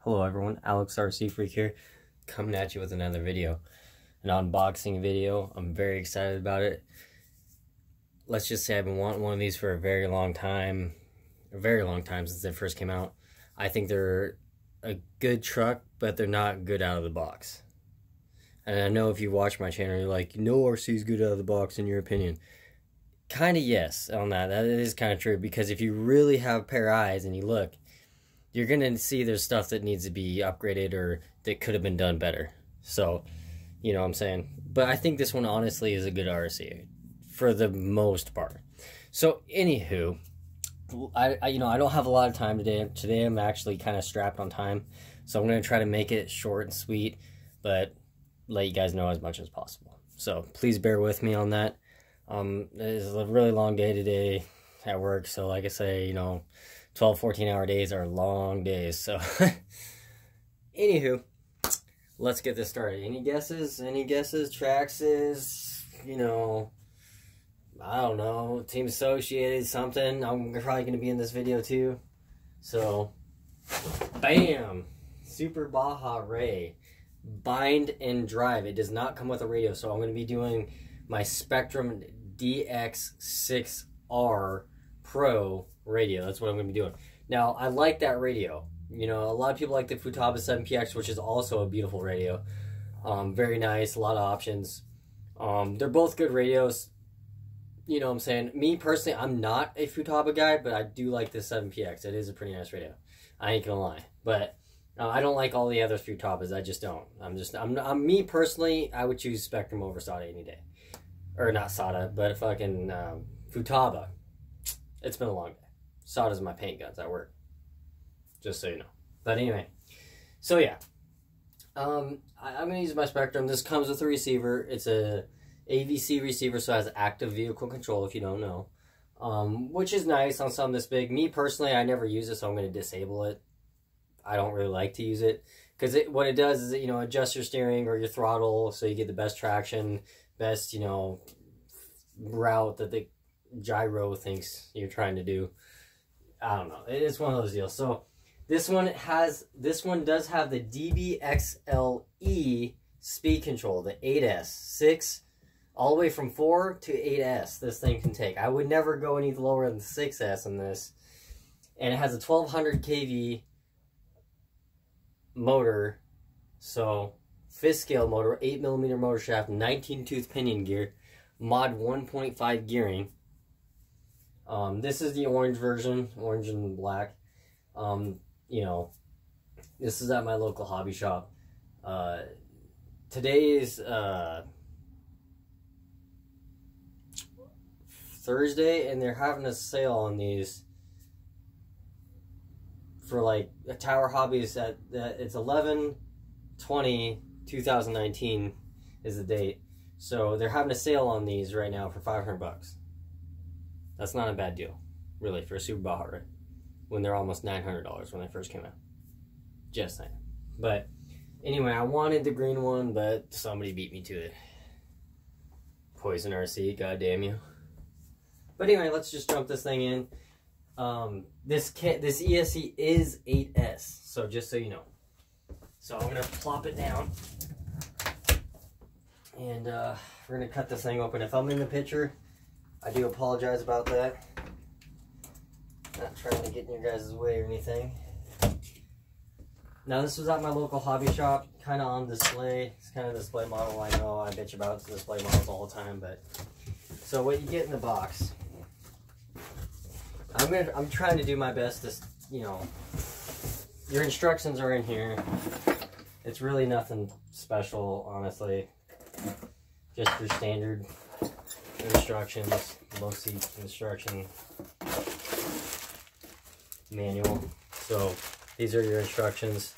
Hello everyone, Alex RC Freak here, coming at you with another video. An unboxing video. I'm very excited about it. Let's just say I've been wanting one of these for a very long time since they first came out. I think they're a good truck, but they're not good out of the box. And I know if you watch my channel, you're like, no RC is good out of the box in your opinion. Kind of yes on that. That is kind of true, because if you really have a pair of eyes and you look, you're going to see there's stuff that needs to be upgraded or that could have been done better. So, you know what I'm saying? But I think this one honestly is a good RC for the most part. So, anywho, I don't have a lot of time today. Today I'm actually kind of strapped on time. So I'm going to try to make it short and sweet, but let you guys know as much as possible. So please bear with me on that. It is a really long day today at work. So like I say, 12, 14-hour days are long days. So, anywho, let's get this started. Any guesses? Any guesses? Traxxas? I don't know. Team Associated, something. I'm probably going to be in this video too. So, bam! Super Baja Ray. Bind and drive. It does not come with a radio. So, I'm going to be doing my Spectrum DX6R Pro radio. That's what I'm going to be doing. Now, I like that radio. A lot of people like the Futaba 7PX, which is also a beautiful radio. Very nice, a lot of options. They're both good radios. You know what I'm saying? Me, personally, I'm not a Futaba guy, but I do like the 7PX. It is a pretty nice radio. I ain't gonna lie. But I don't like all the other Futabas. I just don't. I'm me, personally, I would choose Spectrum over SATA any day. Or not SATA, but fucking Futaba. It's been a long day. SATA's my paint guns at work. Just so you know. But anyway. So yeah. I'm going to use my Spectrum. This comes with a receiver. It's a AVC receiver, so it has active vehicle control if you don't know. Which is nice on something this big. Me personally, I never use it, so I'm going to disable it. I don't really like to use it. Because what it does is, adjust your steering or your throttle so you get the best traction, best, route that the gyro thinks you're trying to do. I don't know. It's one of those deals. So this one does have the DBXLE speed control, the 8S, 6, all the way from 4 to 8S. This thing can take. I would never go any lower than 6S in this. And it has a 1200 kV motor, so 5th scale motor, 8mm motor shaft, 19-tooth pinion gear, mod 1.5 gearing. This is the orange version, orange and black. This is at my local hobby shop. Today is Thursday, and they're having a sale on these for like a Tower Hobbies at it's 11/20/2019 is the date. So they're having a sale on these right now for $500. That's not a bad deal, really, for a Super Baja, right? When they're almost $900 when they first came out. Just saying. But anyway, I wanted the green one, but somebody beat me to it. Poison RC, goddamn you. But anyway, let's just jump this thing in. This ESC is 8S, so just so you know. So I'm gonna plop it down, and we're gonna cut this thing open. If I'm in the picture, I do apologize about that. Not trying to get in your guys' way or anything. Now, this was at my local hobby shop, kind of on display. It's kind of a display model. I know I bitch about display models all the time, but so what you get in the box. I'm trying to do my best to, your instructions are in here. It's really nothing special, honestly. Just your standard instructions, Losi instruction manual. So these are your instructions.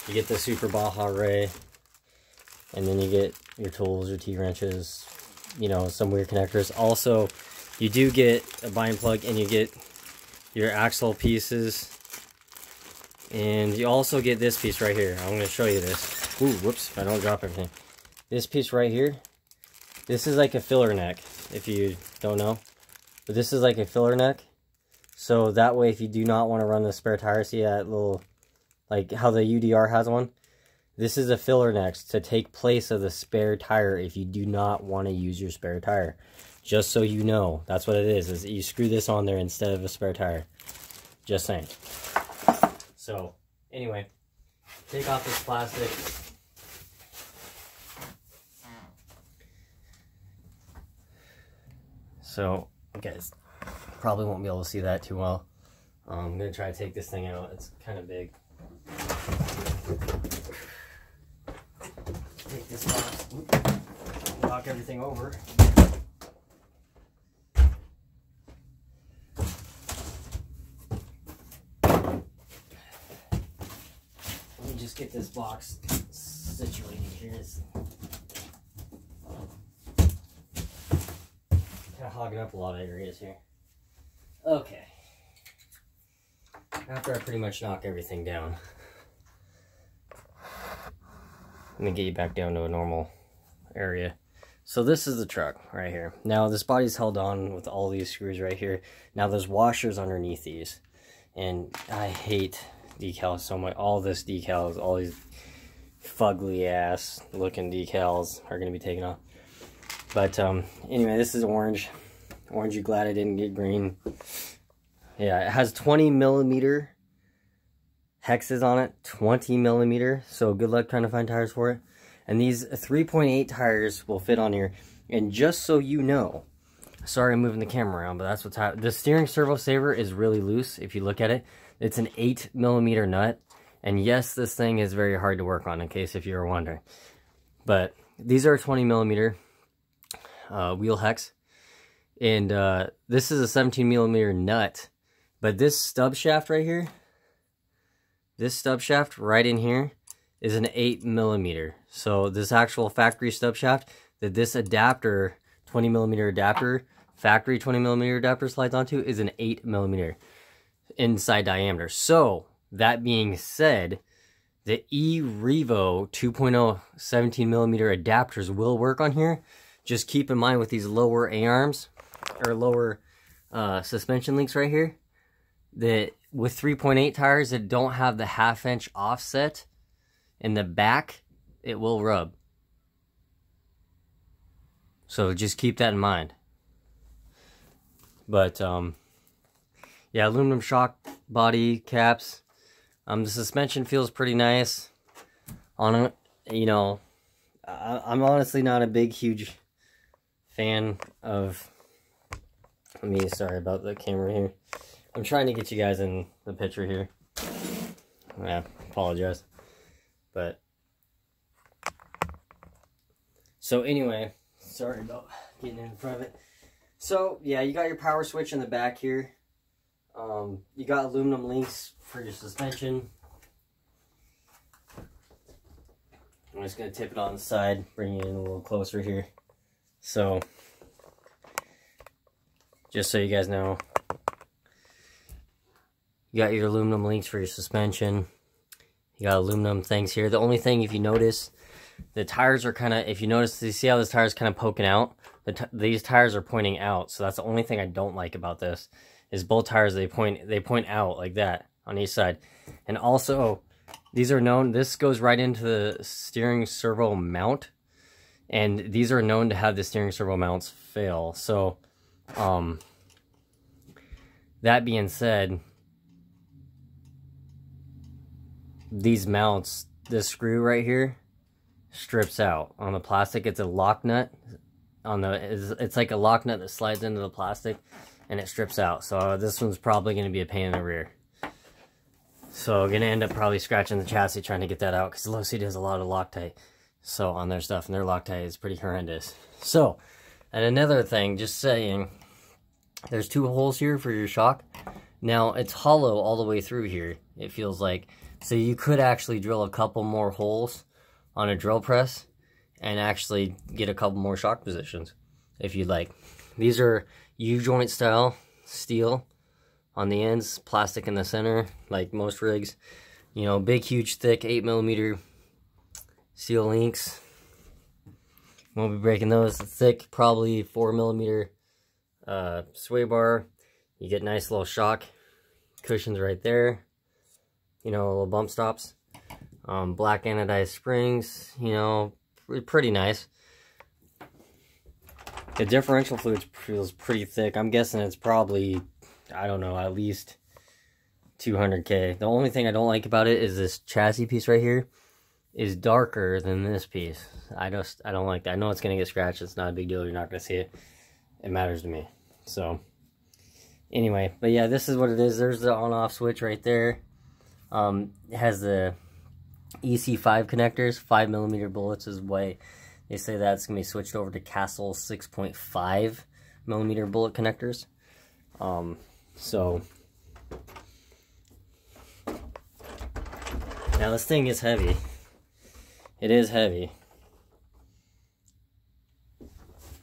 You get the Super Baja Ray, and then you get your tools, your T-wrenches, some weird connectors. Also, you do get a bind plug, and you get your axle pieces, and you also get this piece right here. I'm going to show you this. Ooh, whoops, if I don't drop everything. This piece right here, this is like a filler neck, if you don't know. But this is like a filler neck. So that way, if you do not want to run the spare tire, see that little like how the UDR has one. This is a filler next to take place of the spare tire if you do not want to use your spare tire. Just so you know, that's what it is you screw this on there instead of a spare tire. Just saying. So, anyway, take off this plastic. So, you guys probably won't be able to see that too well. I'm going to try to take this thing out. It's kind of big. Take this off. Knock everything over. Let me just get this box situated here. It's kind of hogging up a lot of areas here. Okay. After I pretty much knock everything down, let me get you back down to a normal area. So this is the truck right here. Now this body's held on with all these screws right here. Now there's washers underneath these. And I hate decals so much. All this decals, all these fugly ass looking decals are going to be taken off. But anyway, this is orange. Orange, you glad I didn't get green. Yeah, it has 20 millimeter hexes on it. 20 millimeter. So good luck trying to find tires for it. And these 3.8 tires will fit on here. And just so you know, sorry I'm moving the camera around, but that's what's happening. The steering servo saver is really loose. If you look at it, it's an 8 millimeter nut. And yes, this thing is very hard to work on, in case if you were wondering. But these are 20 millimeter wheel hex. And this is a 17 millimeter nut. But this stub shaft right here, this stub shaft right in here is an 8 millimeter. So this actual factory stub shaft that this adapter, 20 millimeter adapter, factory 20 millimeter adapter slides onto is an 8 millimeter inside diameter. So that being said, the E-Revo 2.0 17 millimeter adapters will work on here. Just keep in mind with these lower A-arms or lower suspension links right here, that with 3.8 tires that don't have the 1/2 inch offset in the back, it will rub. So just keep that in mind. But yeah, aluminum shock body caps. The suspension feels pretty nice on it. You know, I'm honestly not a big, huge fan of. Sorry about the camera here. I'm trying to get you guys in the picture here. I apologize. But so anyway, sorry about getting in front of it. So yeah, you got your power switch in the back here. You got aluminum links for your suspension. I'm just gonna tip it on the side, bring it in a little closer here. So just so you guys know, you got your aluminum links for your suspension. You got aluminum things here. The only thing, if you notice, the tires are kind of, if you notice, you see how this tire is kind of poking out? These tires are pointing out. So that's the only thing I don't like about this, is both tires, they point out like that on each side. And also, these are known, this goes right into the steering servo mount. And these are known to have the steering servo mounts fail. So, that being said, these mounts, this screw right here strips out. On the plastic, it's a lock nut. It's like a lock nut that slides into the plastic and it strips out. So this one's probably going to be a pain in the rear. So going to end up probably scratching the chassis trying to get that out, because Losi does a lot of Loctite on their stuff, and their Loctite is pretty horrendous. So, and another thing, just saying, there's 2 holes here for your shock. Now, it's hollow all the way through here, it feels like. So you could actually drill a couple more holes on a drill press and actually get a couple more shock positions, if you'd like. These are U-joint style steel on the ends, plastic in the center, like most rigs. You know, big, huge, thick 8 millimeter steel links. Won't be breaking those. Thick, probably 4 millimeter sway bar. You get nice little shock cushions right there. you know, little bump stops. Black anodized springs, you know, pretty nice. The differential fluid feels pretty thick. I'm guessing it's probably, I don't know, at least 200K. The only thing I don't like about it is this chassis piece right here is darker than this piece. I don't like that. I know it's gonna get scratched. It's not a big deal. You're not gonna see it. It matters to me. So anyway, but yeah, this is what it is. There's the on-off switch right there. It has the EC5 connectors. 5mm bullets is why they say that's gonna be switched over to Castle 6.5mm bullet connectors. So now this thing is heavy. It is heavy.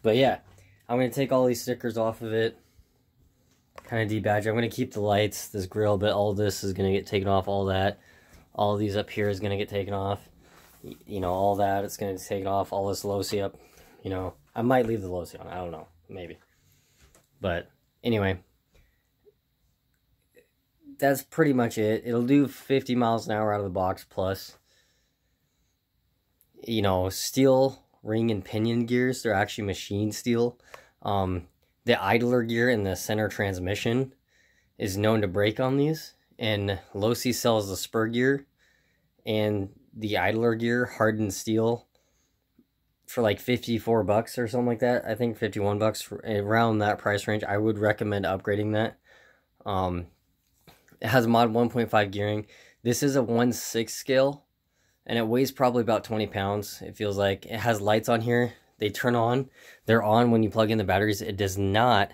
But yeah, I'm going to take all these stickers off of it. Kind of debadge. I'm going to keep the lights, this grill, but all this is going to get taken off, all that. All these up here is going to get taken off. You know, all that, it's going to get taken off. All this Losi up, you know. I might leave the Losi on. I don't know. Maybe. But anyway, that's pretty much it. It'll do 50 miles an hour out of the box plus. You know, steel ring and pinion gears, they're actually machine steel. The idler gear in the center transmission is known to break on these, and Losi sells the spur gear and the idler gear hardened steel for like 54 bucks or something like that. I think 51 bucks, around that price range. I would recommend upgrading that. It has mod 1.5 gearing. This is a 1/6 scale. And it weighs probably about 20 pounds, it feels like. It has lights on here. They turn on. They're on when you plug in the batteries. It does not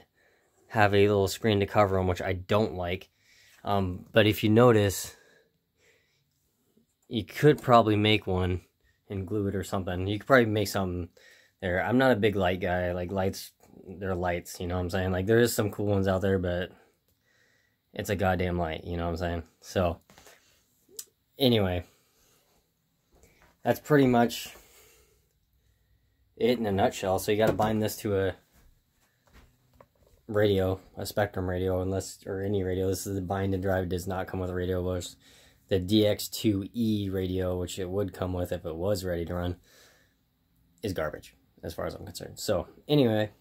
have a little screen to cover them, which I don't like. But if you notice, you could probably make one and glue it or something. You could probably make something there. I'm not a big light guy. Like, lights, they're lights, you know what I'm saying? Like, there is some cool ones out there, but it's a goddamn light, you know what I'm saying? So, anyway, that's pretty much it in a nutshell. So you got to bind this to a radio, a Spectrum radio, or any radio. This is the bind and drive. It does not come with a radio. Was the DX2E radio, which it would come with if it was ready to run, is garbage as far as I'm concerned. So anyway,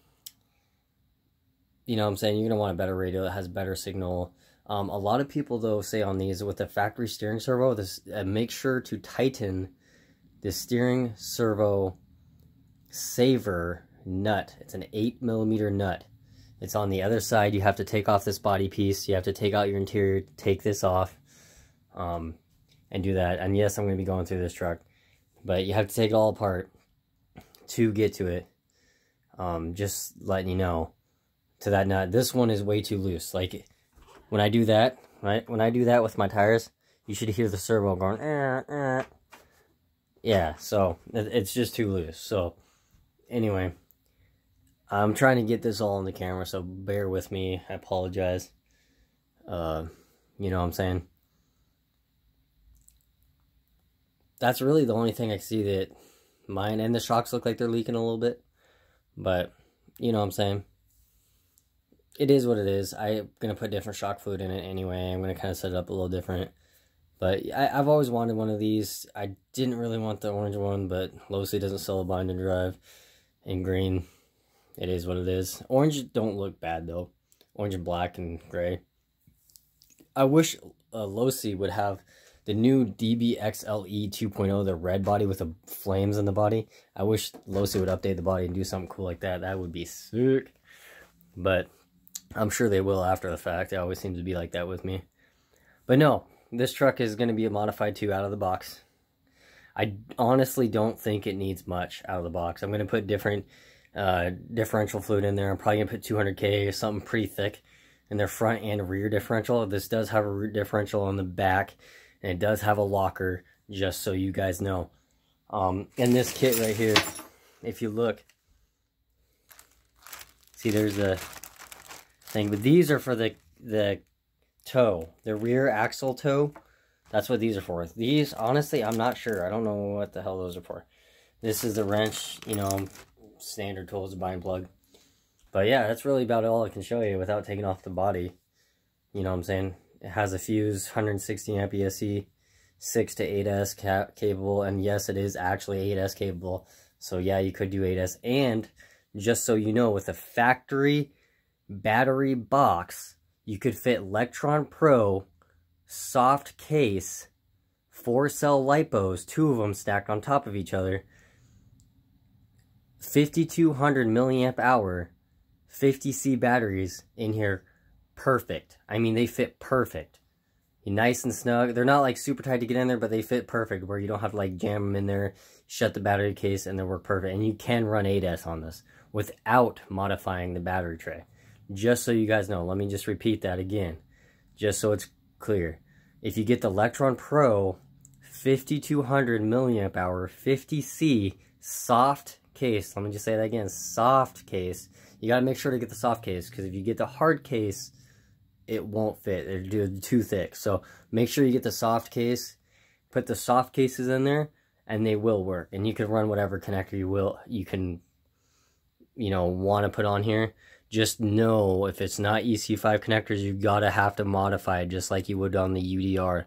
you know what I'm saying, you're gonna want a better radio that has better signal. A lot of people though say on these with the factory steering servo, this make sure to tighten the steering servo saver nut. It's an 8mm nut. It's on the other side. You have to take off this body piece. You have to take out your interior, take this off, and do that. And yes, I'm going to be going through this truck, but you have to take it all apart to get to it. Just letting you know, to that nut. This one is way too loose. Like, when I do that, right? When I do that with my tires, you should hear the servo going, Yeah, so it's just too loose. So anyway, I'm trying to get this all on the camera, so bear with me. I apologize. You know what I'm saying? That's really the only thing I see that mine, and the shocks look like they're leaking a little bit. But, you know what I'm saying? It is what it is. I'm going to put different shock fluid in it anyway. I'm going to kind of set it up a little different. But I've always wanted one of these. I didn't really want the orange one, but Losi doesn't sell a bind and drive in green. It is what it is. Orange don't look bad, though. Orange and black and gray. I wish Losi would have the new DBXLE 2.0, the red body with the flames in the body. I wish Losi would update the body and do something cool like that. That would be sick. But I'm sure they will after the fact. It always seems to be like that with me. But no. This truck is going to be a modified 2 out of the box. I honestly don't think it needs much out of the box. I'm going to put different differential fluid in there. I'm probably going to put 200K or something pretty thick in their front and rear differential. This does have a rear differential on the back, and it does have a locker, just so you guys know. In this kit right here, if you look, see there's a thing, but these are for the toe, the rear axle toe. That's what these are for. These, honestly, I'm not sure. I don't know what the hell those are for. This is the wrench, you know, standard tools, a bind plug. But yeah, that's really about all I can show you without taking off the body. You know what I'm saying? It has a fuse, 160 amp ESC, 6 to 8S capable, and yes, it is actually 8S capable. So yeah, you could do 8S. And just so you know, with a factory battery box, you could fit Electron Pro, soft case, 4-cell LiPos, 2 of them stacked on top of each other, 5200 milliamp hour, 50C batteries in here. Perfect. I mean, they fit perfect. Nice and snug. They're not like super tight to get in there, but they fit perfect where you don't have to like jam them in there, shut the battery case, and they work perfect. And you can run 8S on this without modifying the battery tray. Just so you guys know, let me just repeat that again, just so it's clear. If you get the Electron Pro 5200 milliamp hour 50C soft case, let me just say that again, soft case. You got to make sure to get the soft case, because if you get the hard case, it won't fit. They're too thick. So make sure you get the soft case. Put the soft cases in there, and they will work. And you can run whatever connector you can, want to put on here. Just know if it's not ECU5 connectors, you gotta have to modify it just like you would on the UDR.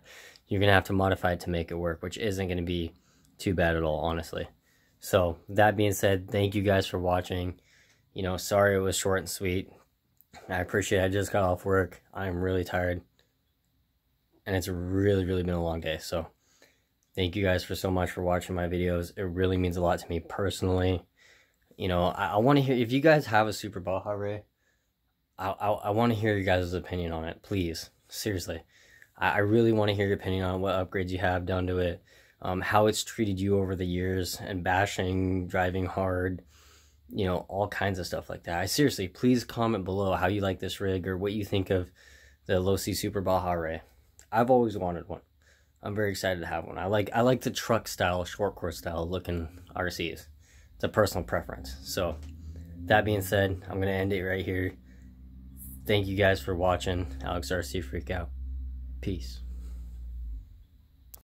You're gonna have to modify it to make it work, which isn't gonna be too bad at all, honestly. So that being said, thank you guys for watching. Sorry it was short and sweet. I appreciate it. I just got off work. I'm really tired. And it's really, really been a long day. So thank you guys so much for watching my videos. It really means a lot to me personally. I want to hear, if you guys have a Super Baja Ray, I want to hear your guys' opinion on it, please. Seriously. I really want to hear your opinion on what upgrades you have done to it, how it's treated you over the years, and bashing, driving hard, all kinds of stuff like that. Seriously, please comment below how you like this rig or what you think of the Losi Super Baja Ray. I've always wanted one. I'm very excited to have one. I like the truck style, short course style looking RCs. It's a personal preference. So that being said, I'm going to end it right here. Thank you guys for watching. Alex RC Freak out. Peace.